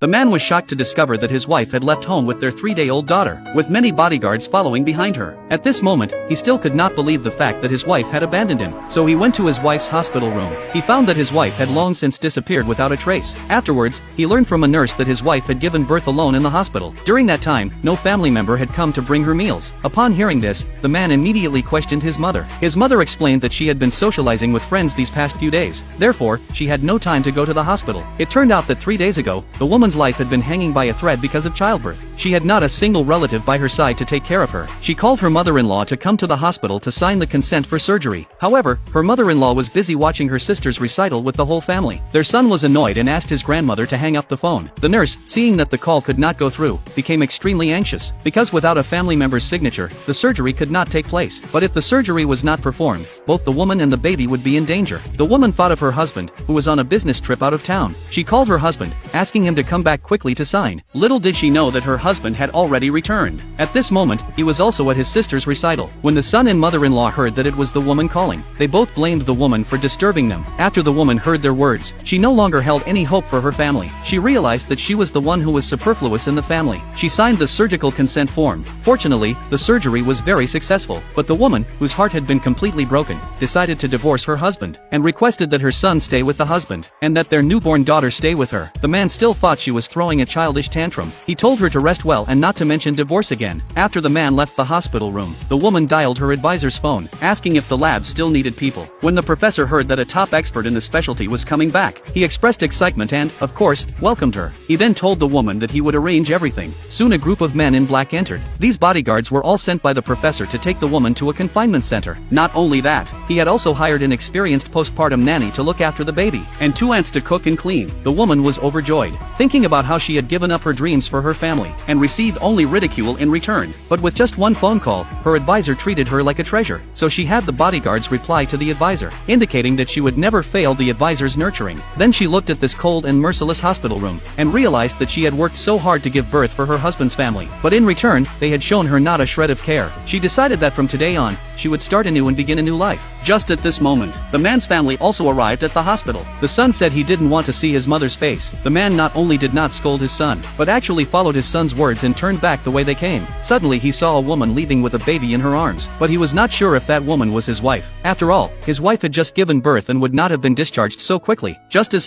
The man was shocked to discover that his wife had left home with their 3-day-old daughter, with many bodyguards following behind her. At this moment, he still could not believe the fact that his wife had abandoned him, so he went to his wife's hospital room. He found that his wife had long since disappeared without a trace. Afterwards, he learned from a nurse that his wife had given birth alone in the hospital. During that time, no family member had come to bring her meals. Upon hearing this, the man immediately questioned his mother. His mother explained that she had been socializing with friends these past few days. Therefore, she had no time to go to the hospital. It turned out that 3 days ago, the woman's life had been hanging by a thread because of childbirth. She had not a single relative by her side to take care of her. She called her mother-in-law to come to the hospital to sign the consent for surgery. However, her mother-in-law was busy watching her sister's recital with the whole family. Their son was annoyed and asked his grandmother to hang up the phone. The nurse, seeing that the call could not go through, became extremely anxious, because without a family member's signature, the surgery could not take place. But if the surgery was not performed, both the woman and the baby would be in danger. The woman thought of her husband, who was on a business trip out of town. She called her husband, asking him to come back quickly to sign. Little did she know that her husband had already returned. At this moment, he was also at his sister's recital. When the son and mother-in-law heard that it was the woman calling, they both blamed the woman for disturbing them. After the woman heard their words, she no longer held any hope for her family. She realized that she was the one who was superfluous in the family. She signed the surgical consent form. Fortunately, the surgery was very successful, but the woman, whose heart had been completely broken, decided to divorce her husband, and requested that her son stay with the husband, and that their newborn daughter stay with her. The man still thought she was throwing a childish tantrum. He told her to rest well and not to mention divorce again. After the man left the hospital room, the woman dialed her advisor's phone, asking if the lab still needed people. When the professor heard that a top expert in the specialty was coming back, he expressed excitement and, of course, welcomed her. He then told the woman that he would arrange everything. Soon a group of men in black entered. These bodyguards were all sent by the professor to take the woman to a confinement center. Not only that, he had also hired an experienced postpartum nanny to look after the baby, and 2 aunts to cook and clean. The woman was overjoyed, thinking about how she had given up her dreams for her family, and received only ridicule in return. But with just one phone call, her advisor treated her like a treasure, so she had the bodyguards reply to the advisor, indicating that she would never fail the advisor's nurturing. Then she looked at this cold and merciless hospital room, and realized that she had worked so hard to give birth for her husband's family, but in return, they had shown her not a shred of care. She decided that from today on, she would start anew and begin a new life. Just at this moment, the man's family also arrived at the hospital. The son said he didn't want to see his mother's face. The man not only did not scold his son, but actually followed his son's words and turned back the way they came. Suddenly he saw a woman leaving with a baby in her arms, but he was not sure if that woman was his wife. After all, his wife had just given birth and would not have been discharged so quickly. Just as he